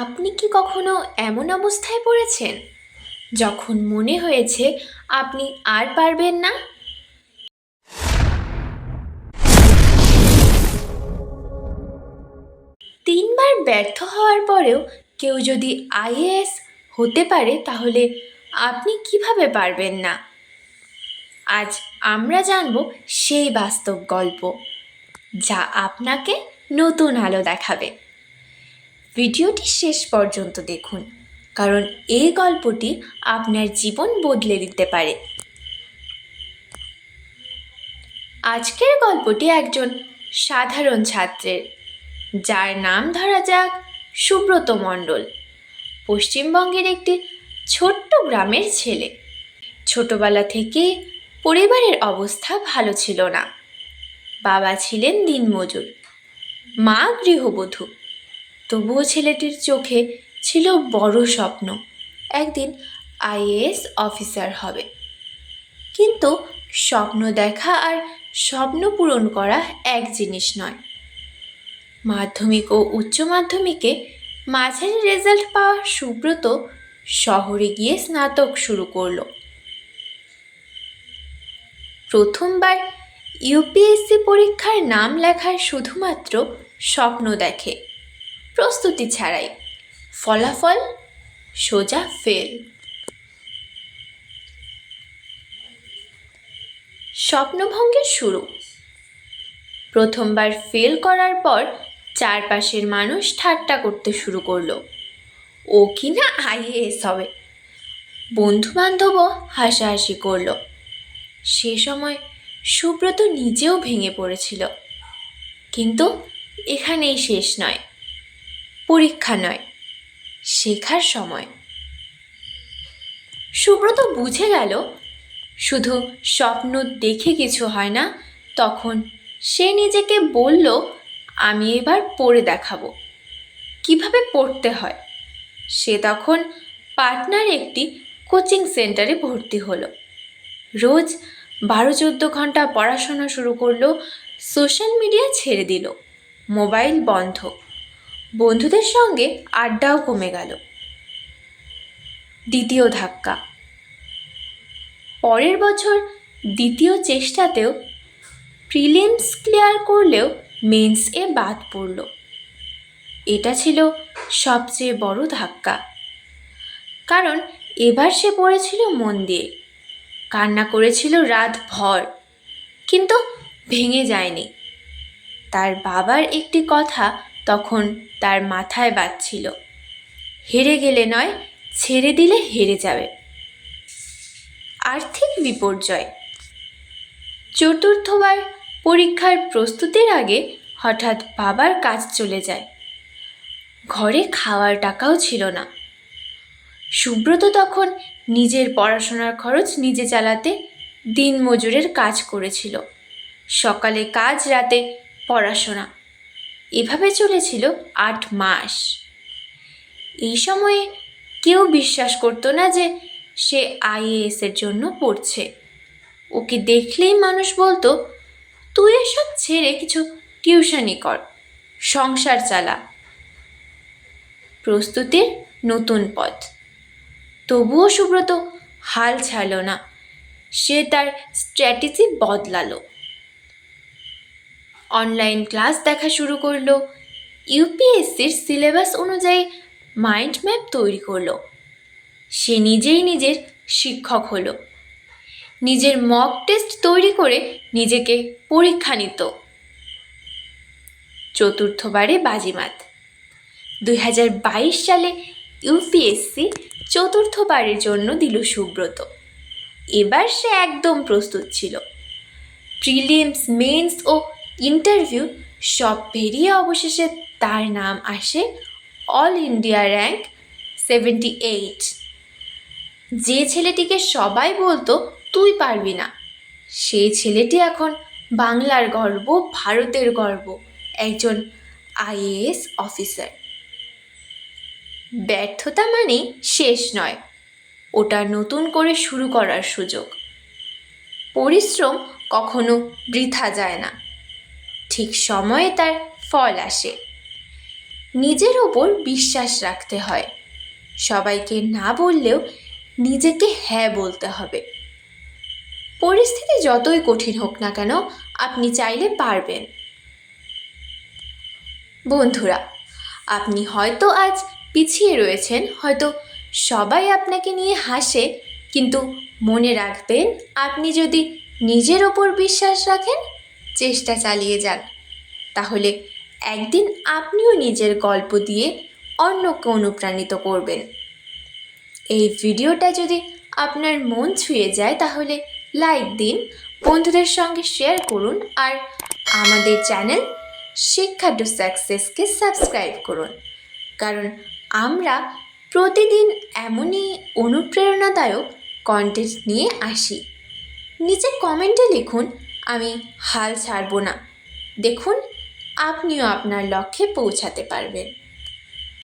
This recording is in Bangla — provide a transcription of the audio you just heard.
আপনি কি কখনো এমন অবস্থায় পড়েছেন যখন মনে হয়েছে আপনি আর পারবেন না? তিনবার ব্যর্থ হওয়ার পরেও কেউ যদি আইএএস হতে পারে তাহলে আপনি কিভাবে পারবেন না? আজ আমরা জানব সেই বাস্তব গল্প যা আপনাকে নতুন আলো দেখাবে। ভিডিওটি শেষ পর্যন্ত দেখুন, কারণ এই গল্পটি আপনার জীবন বদলে দিতে পারে। আজকের গল্পটি একজন সাধারণ ছাত্রের, যার নাম ধরা যাক সুব্রত মণ্ডল। পশ্চিমবঙ্গের একটি ছোট্ট গ্রামের ছেলে। ছোটবেলা থেকে পরিবারের অবস্থা ভালো ছিল না। বাবা ছিলেন দিনমজুর, মা গৃহবধূ। তবুও ছেলেটির চোখে ছিল বড় স্বপ্ন, একদিন আইএএস অফিসার হবে। কিন্তু স্বপ্ন দেখা আর স্বপ্ন পূরণ করা এক জিনিস নয়। মাধ্যমিক ও উচ্চ মাধ্যমিকে মাঝারি রেজাল্ট পাওয়া সুব্রত শহরে গিয়ে স্নাতক শুরু করলো। প্রথমবার ইউপিএসসি পরীক্ষার নাম লেখার শুধুমাত্র স্বপ্ন দেখে, প্রস্তুতি ছাড়াই। ফলাফল সোজা ফেল। স্বপ্নভঙ্গের শুরু। প্রথমবার ফেল করার পর চারপাশের মানুষ ঠাট্টা করতে শুরু করলো, ও কিনা আইএএস হবে। বন্ধুবান্ধবও হাসাহাসি করলো। সে সময় সুব্রত নিজেও ভেঙে পড়েছিল। কিন্তু এখানেই শেষ নয়, পরীক্ষা নয়, শেখার সময়। সুব্রত বুঝে গেল শুধু স্বপ্ন দেখে কিছু হয় না। তখন সে নিজেকে বলল, আমি এবার পড়ে দেখাবো কিভাবে পড়তে হয়। সে তখন পাটনার একটি কোচিং সেন্টারে ভর্তি হলো। রোজ 12-14 ঘন্টা পড়াশোনা শুরু করলো। সোশ্যাল মিডিয়া ছেড়ে দিল, মোবাইল বন্ধ। বন্ধুদের সঙ্গে আড্ডাও কমে গেল। দ্বিতীয় ধাক্কা। পরের বছর দ্বিতীয় চেষ্টাতেও প্রিলিমস ক্লিয়ার করলেও মেন্সে বাদ পড়ল। এটা ছিল সবচেয়ে বড় ধাক্কা, কারণ এবার সে পড়েছিল মন দিয়ে, কান্না করেছিল রাত ভর, কিন্তু ভেঙে যায়নি। তার বাবার একটি কথা তখন তার মাথায় বাজছিল, হেরে গেলে নয়, ছেড়ে দিলে হেরে যাবে। আর্থিক বিপর্যয়। চতুর্থবার পরীক্ষার প্রস্তুতির আগে হঠাৎ বাবার কাজ চলে যায়। ঘরে খাওয়ার টাকাও ছিল না। সুব্রত তখন নিজের পড়াশোনার খরচ নিজে চালাতে দিনমজুরের কাজ করেছিল। সকালে কাজ, রাতে পড়াশোনা, এভাবে চলেছিল 8 মাস। এই সময়ে কেউ বিশ্বাস করতো না যে সে আইএএসের জন্য পড়ছে। ওকে দেখলেই মানুষ বলতো, তুই এসব ছেড়ে কিছু টিউশনি কর, সংসার চালা। প্রস্তুতির নতুন পথ। তবুও সুব্রত হাল ছাড়ল না। সে তার স্ট্র্যাটেজি বদলালো। অনলাইন ক্লাস দেখা শুরু করলো, ইউপিএসসির সিলেবাস অনুযায়ী মাইন্ড ম্যাপ তৈরি করলো। সে নিজেই নিজের শিক্ষক হলো। নিজের মক টেস্ট তৈরি করে নিজেকে পরীক্ষা নিত। চতুর্থবারে বাজিমাত। 2022 সালে ইউপিএসসি চতুর্থবারের জন্য দিল সুব্রত। এবার সে একদম প্রস্তুত ছিল। প্রিলিমস, মেন্স ও ইন্টারভিউ সব পেরিয়ে অবশেষে তার নাম আসে অল ইন্ডিয়া র্যাঙ্ক 78। যে ছেলেটিকে সবাই বলতো তুই পারবি না, সেই ছেলেটি এখন বাংলার গর্ব, ভারতের গর্ব, একজন আইএএস অফিসার। ব্যর্থতা মানে শেষ নয়, ওটা নতুন করে শুরু করার সুযোগ। পরিশ্রম কখনো বৃথা যায় না, ঠিক সময়ে তার ফল আসে। নিজের ওপর বিশ্বাস রাখতে হয়। সবাইকে না বললেও নিজেকে হ্যাঁ বলতে হবে। পরিস্থিতি যতই কঠিন হোক না কেন, আপনি চাইলে পারবেন। বন্ধুরা, আপনি হয়তো আজ পিছিয়ে রয়েছেন, হয়তো সবাই আপনাকে নিয়ে হাসে, কিন্তু মনে রাখবেন, আপনি যদি নিজের ওপর বিশ্বাস রাখেন, চেষ্টা চালিয়ে যান, তাহলে একদিন আপনিও নিজের গল্প দিয়ে অন্যকে অনুপ্রাণিত করবেন। এই ভিডিওটা যদি আপনার মন ছুঁয়ে যায় তাহলে লাইক দিন, বন্ধুদের সঙ্গে শেয়ার করুন, আর আমাদের চ্যানেল শিক্ষা টু সাকসেসকে সাবস্ক্রাইব করুন, কারণ আমরা প্রতিদিন এমনই অনুপ্রেরণাদায়ক কন্টেন্ট নিয়ে আসি। নিচে কমেন্টে লিখুন, আমি হাল ছাড়ব না। দেখুন, আপনিও আপনার লক্ষ্যে পৌঁছাতে পারবেন।